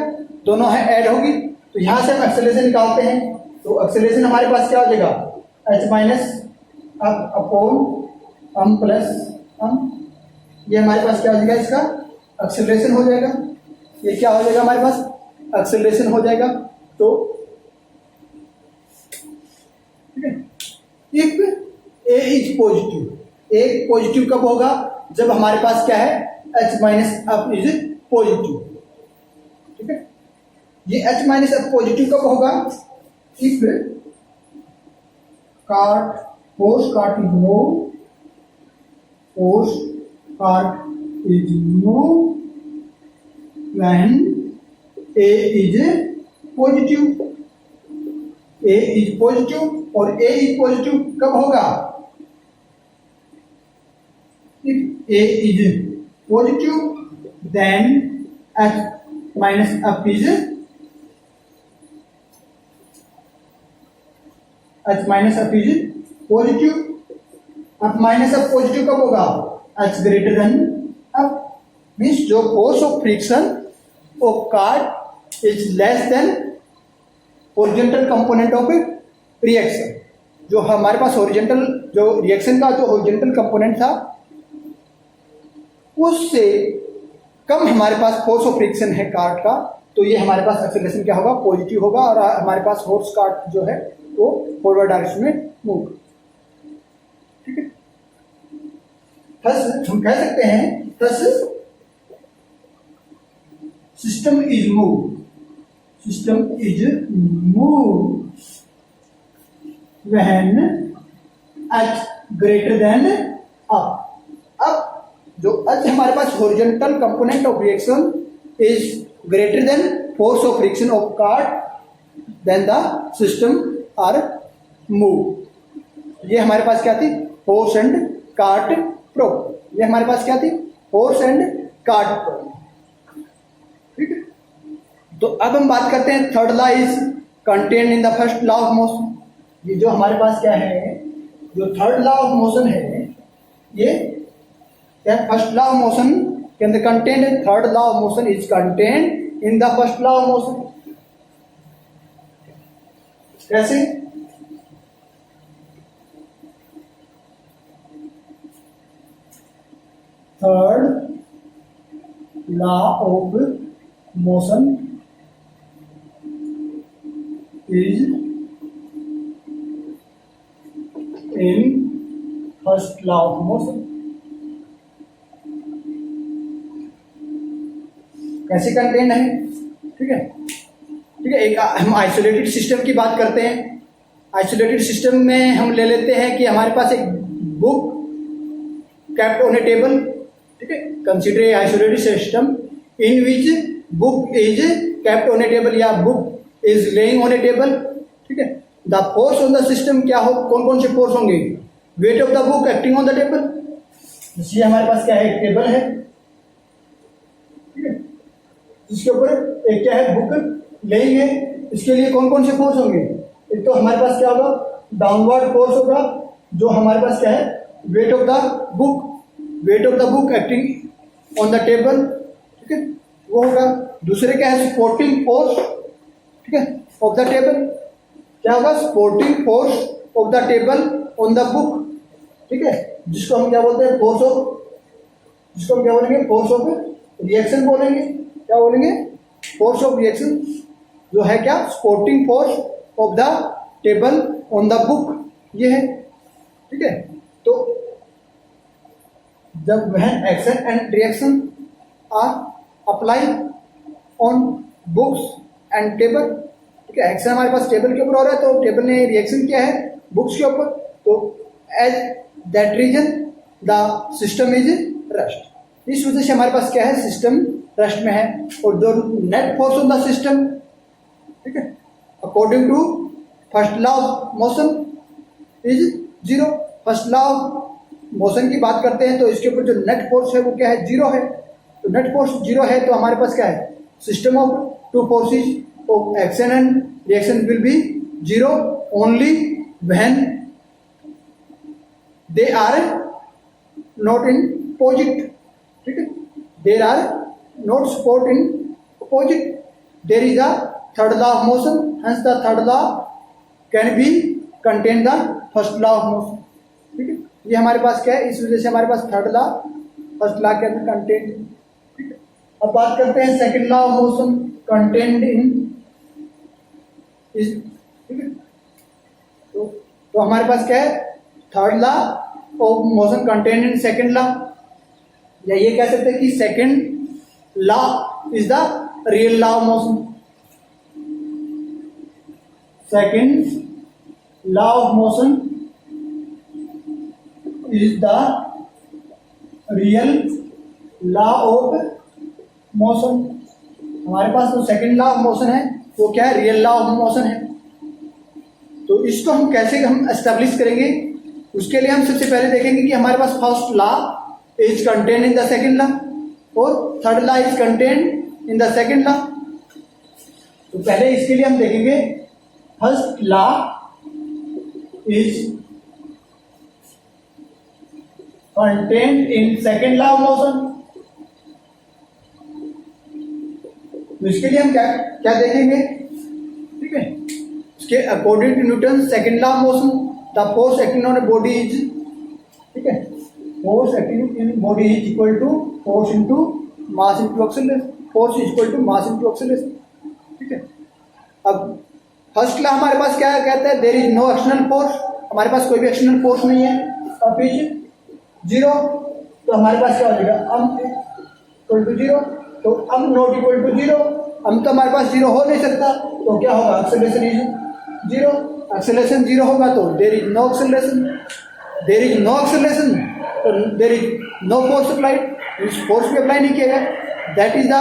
दोनों है ऐड होगी, तो यहां से हम एक्सेलरेशन निकालते हैं, तो एक्सेलरेशन हमारे पास क्या हो जाएगा, h माइनस अब अपॉन m प्लस m, ये हमारे पास क्या हो जाएगा, इसका एक्सेलरेशन हो जाएगा, ये क्या हो जाएगा हमारे पास, एक्सेलरेशन हो जाएगा। तो if A is positive, A positive कब होगा, जब हमारे पास क्या है, h minus up is positive, ठीक है। ये h माइनस अप पॉजिटिव कब होगा, if cart force cart is low force cart is move when A is positive. A is positive और A is positive कब होगा? If A is positive, then H minus F is positive. F minus F positive कब होगा? H greater than F. Means जो force of friction of cart is less than horizontal component of reaction. जो हमारे पास horizontal जो reaction का जो horizontal component था उससे कम हमारे पास फोर्स ऑफ फ्रिक्शन है कार्ट का, तो ये हमारे पास एक्सेलरेशन क्या होगा? पॉजिटिव होगा और हमारे पास हॉर्स कार्ट जो है वो फॉरवर्ड डायरेक्शन में मूव। ठीक है, थस हम कह सकते हैं thus system is move when H greater than up. अब जो H हमारे पास horizontal component of reaction is greater than force of friction of cart then the system are move. ये हमारे पास क्या थी? Force and cart probe. ये हमारे पास क्या थी? Force and cart probe. ठीक है, तो अब हम बात करते हैं third law is contained in the first law of motion. ये जो हमारे पास क्या है, जो थर्ड लॉ ऑफ मोशन है, ये फर्स्ट लॉ ऑफ मोशन के अंदर कंटेंट है। Third law of motion is content in the first law of motion. कैसे? Third law of motion is in first law of motion. कैसे content है? ठीक है, ठीक है, एक हम आइसोलेटेड सिस्टम की बात करते हैं। आइसोलेटेड सिस्टम में हम ले लेते हैं कि हमारे पास एक book kept on a table. ठीक है, consider a isolated system in which book is kept on a table या book is laying on a table. ठीक है, the force on the system क्या हो? कौन कौन से फोर्स होंगे? Weight of the book acting on the table. इसलिए हमारे पास क्या है? एक टेबल है, ठीक है, इसके ऊपर एक क्या है? बुक लेइंग है। इसके लिए कौन कौन से फोर्स होंगे? एक तो हमारे पास क्या होगा? डाउनवर्ड फोर्स होगा, जो हमारे पास क्या है? Weight of the book acting on the table. ठीक है, वो होगा। दूसरे क्या है? सपोर्टिंग फोर्स, ठीक है, ऑफ द टेबल। क्या होगा? Supporting force of the table on the book. ठीक है, जिसको हम क्या बोलते हैं? फोर्स ऑफ रिएक्शन बोलेंगे। क्या बोलेंगे? फोर्स ऑफ रिएक्शन, जो है क्या? Supporting force of the table on the book, ये है। ठीक है, तो जब वह action and reaction are apply on books and table. ठीक है, एक्शन हमारे पास टेबल के ऊपर हो रहा है, तो टेबल ने रिएक्शन किया है बुक्स के ऊपर, तो as that reason the system is rest. इस वजह से हमारे पास क्या है? सिस्टम रेस्ट में है। और जो net force on the system, ठीक है, according to first law of motion is zero. First law of motion की बात करते हैं तो इसके ऊपर जो नेट फोर्स है वो क्या है? जीरो है। तो नेट फोर्स जीरो है, तो हमारे पास क्या है? System of two forces of action and reaction will be zero only when they are not in opposite. ठीक है, there are not support in opposite. There is a third law of motion, hence the third law can be contain the first law of motion. ठीक है, ये हमारे पास क्या है? इस वजह से हमारे पास थर्ड लॉ फर्स्ट लॉ के अंदर कंटेंट। ठीक है, अब बात करते हैं second law of motion content in इस। ठीक है, तो हमारे पास क्या है? Third law of motion content in second law, या ये कह सकते हैं कि second law is the real law of motion. Second law of motion is the real law of motion. हमारे पास जो सेकंड लॉ ऑफ मोशन है वो क्या है, रियल लॉ ऑफ मोशन है। तो इसको हम कैसे हम एस्टेब्लिश करेंगे, उसके लिए हम सबसे पहले देखेंगे कि हमारे पास first law is contained in the second law और third law is contained in the second law. तो पहले इसके लिए हम देखेंगे first law is contained in second law of motion. तो इसके लिए हम क्या क्या देखेंगे, ठीक है, इसके according to Newton second law of motion the force acting on a body is, ठीक है, force acting in body is equal to force into mass into acceleration, force is equal to mass into acceleration, ठीक है। अब first law हमारे पास क्या कहता है, there is no external force, हमारे पास कोई भी एक्सटर्नल फोर्स नहीं है, अब इज जीरो। तो हमारे पास क्या हो जाएगा, अम इक्वल टू जीरो, तो अम नॉट इक्वल टू जीरो, अम तो हमारे पास जीरो हो नहीं सकता, तो क्या होगा, acceleration is zero. Acceleration zero होगा तो there is no acceleration, there is no acceleration तो there is no force applied, इस फोर्स भी अप्लाई नहीं किया गया, that is the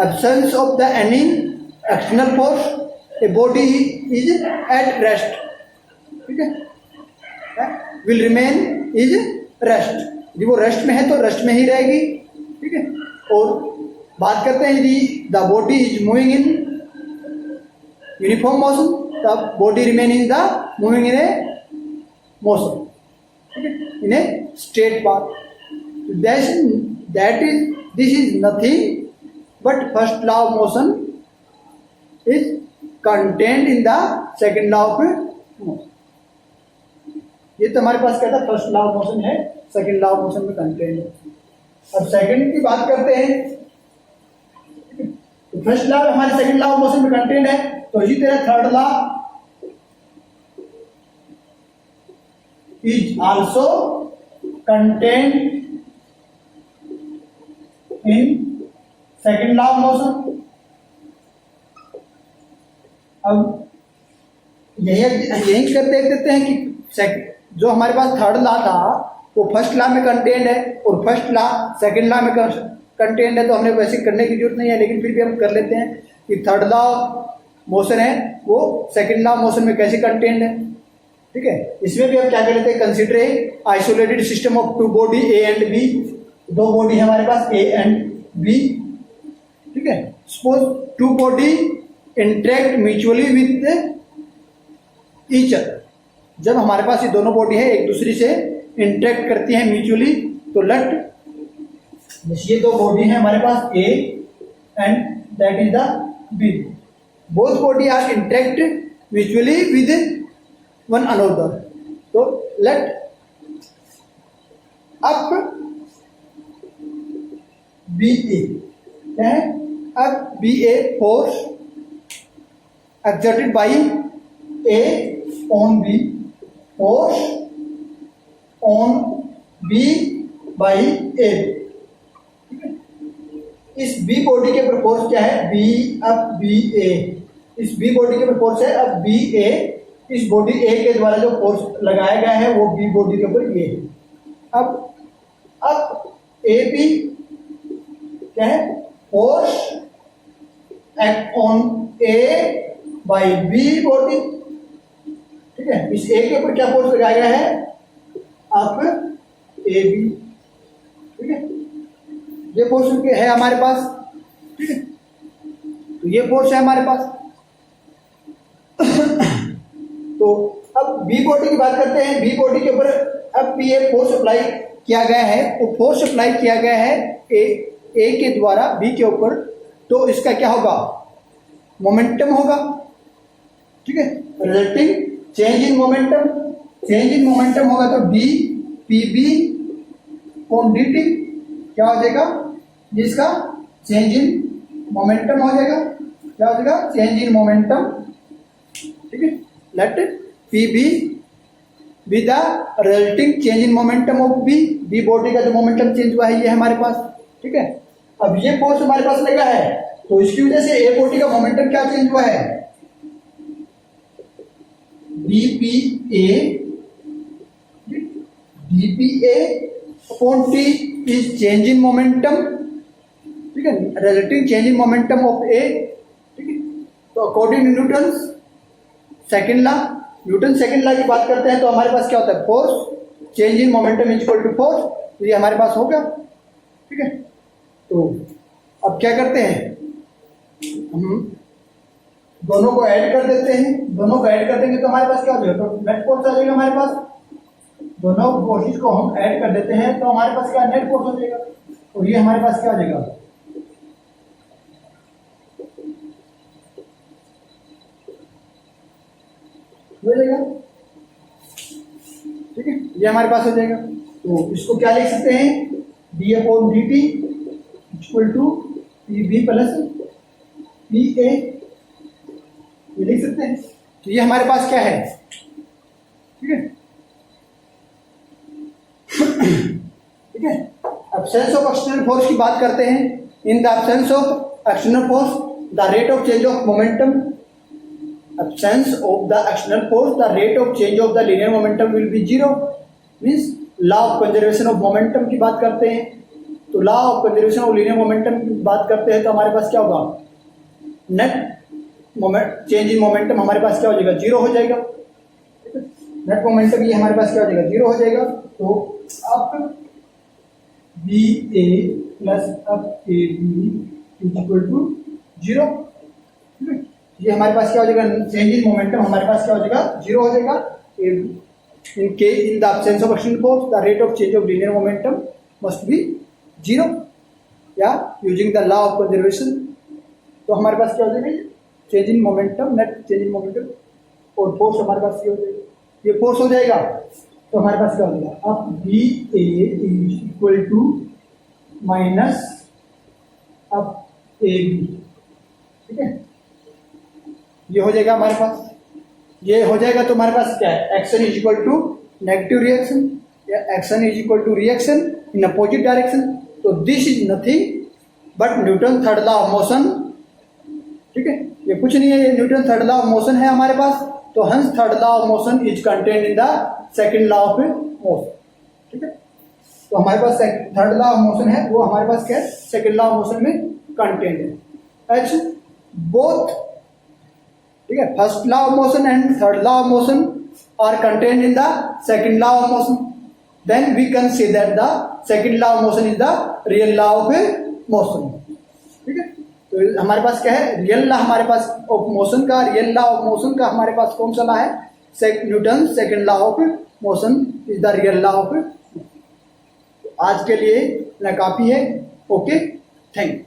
absence of the any external force, a body is at rest, ठीक है, विल रिमेन इज रेस्ट, यदि वो रेस्ट में है तो रेस्ट में ही रहेगी, ठीक है। और बात करते हैं यदि the body is moving in uniform motion, तब body remain in the moving in a motion, ठीक है, in a straight path, that is this is nothing but first law of motion is contained in the second law of motion. ये तो हमारे पास क्या था, first law of motion है, second law of motion में कंटेन्ड है। अब सेकेंड की बात करते हैं, तो फर्स्ट लॉ हमारे सेकंड लॉ ऑफ मोशन में कंटेन्ड है, तो इसी तरह third law is also contained in second law of motion. अब यही कर देते हैं कि जो हमारे पास थर्ड लॉ था वो फर्स्ट लॉ में कंटेन्ड है और फर्स्ट लॉ सेकंड लॉ में कंटेन्ड है, तो हमने वैसे करने की जरूरत नहीं है, लेकिन फिर भी हम कर लेते हैं कि थर्ड लॉ मोशन है वो सेकंड लॉ मोशन में कैसे कंटेन्ड है, ठीक है। इसमें भी हम क्या कर लेते हैं, consider a isolated system of two body A and B, दो बॉडी है हमारे पास ए एंड बी, ठीक है। Suppose two body interact mutually with each other, जब हमारे पास ये दोनों बॉडी है एक दूसरे से इंटरेक्ट करती हैं म्यूचुअली, तो लेट ये दो बॉडी है हमारे पास A and that is the B, both body are interact mutually with one another, तो लेट अप बी ए क्या है, up B A force exerted by A on B, force on B by A, इस B body के ऊपर force क्या है, B up B A, इस B body के ऊपर फोर्स है अब B A, इस बॉडी A के द्वारा जो फोर्स लगाया गया है वो B बॉडी के ऊपर ये है। अब A B क्या है, force act on A by B body, ठीक है, इस ए के ऊपर क्या फोर्स लगाया गया है, अप ए बी, ठीक है, ये फोर्स है हमारे पास, ठीक है, तो ये फोर्स है हमारे पास। तो अब बी बॉडी की बात करते हैं, बी बॉडी के ऊपर अब ये फोर्स अप्लाई किया गया है, वो फोर्स अप्लाई किया गया है ए के द्वारा बी के ऊपर, तो इसका क्या होगा, मोमेंटम होगा, ठीक है, resulting change in momentum, change in momentum होगा तो डी पी बी कौन डी टी क्या हो जाएगा, जिसका चेंज इन मोमेंटम हो जाएगा, क्या हो जाएगा, चेंज इन मोमेंटम, ठीक है, let P B with the resulting change in momentum of B, B body का जो मोमेंटम चेंज हुआ है ये हमारे पास, ठीक है। अब ये फोर्स हमारे पास लगा है तो इसकी वजह से ए बॉडी का मोमेंटम क्या चेंज हुआ है, dpa upon T is change in momentum, ठीक है, resulting change in momentum of A, ठीक है। तो according to Newton second law, Newton second law की बात करते हैं तो हमारे पास क्या होता है, force change in momentum is equal to force, तो ये हमारे पास हो गया, ठीक है। तो अब क्या करते हैं, हम दोनों को ऐड कर देते हैं, दोनों को ऐड कर देंगे तो हमारे पास क्या हो जाएगा, तो नेट फोर्स आ जाएगा हमारे पास। दोनों फोर्सेस को हम ऐड कर देते हैं तो हमारे पास क्या नेट फोर्स हो जाएगा, और ये हमारे पास क्या हो जाएगा, हो जाएगा, ठीक है, ये हमारे पास हो जाएगा। तो इसको क्या लिख सकते हैं, D upon D T equal to P B plus P A, ये लिख सकते हैं। तो ये हमारे पास क्या है, ठीक है, ठीक है। एब्सेंस ऑफ एक्सटर्नल फोर्स की बात करते हैं। इन the absence of external force the rate of change of momentum, absence of the external force the rate of change of the linear momentum will be zero, means law of conservation of momentum की बात करते हैं। तो law of conservation of linear momentum की बात करते हैं तो हमारे पास क्या होगा, net moment change in momentum हमारे पास क्या हो जाएगा, जीरो हो जाएगा, नेट मोमेंटम ये हमारे पास क्या हो जाएगा, जीरो हो जाएगा। तो अब बी ए प्लस अब A B equal to zero, ये हमारे पास क्या हो जाएगा, चेंज इन मोमेंटम हमारे पास क्या हो जाएगा, जीरो हो जाएगा। इन के in the absence of external force the rate of change of linear momentum must be zero, या using the law of conservation, तो हमारे पास क्या हो जाएगा, change in momentum, net change in momentum, और फोर्स हमारे पास ये हो जाएगा, ये फोर्स हो जाएगा। तो हमारे पास क्या हो जाएगा, अब B A is equal to minus अब ए बी, ठीक है, ये हो जाएगा हमारे पास, ये हो जाएगा। तो हमारे पास क्या है, action is equal to negative reaction, या action is equal to reaction in opposite direction. तो this is nothing but Newton third law of motion, ठीक है, ये कुछ नहीं है, ये Newton third law of motion है हमारे पास। तो hence third law of motion is contained in the second law of motion, ठीक है। तो हमारे पास थर्ड लॉ ऑफ मोशन है, वो हमारे पास क्या है, सेकंड लॉ ऑफ मोशन में कंटेन्ड है। एच बोथ, ठीक है, first law of motion and third law of motion are contained in the second law of motion, then we can say that the second law of motion is the real law of motion, ठीक है। तो हमारे पास क्या है, real law हमारे पास of motion का, real law of motion का हमारे पास कौन सा लॉ है, Newton second law of motion is the real law of. आज के लिए इतना काफी है, ओके, थैंक यू।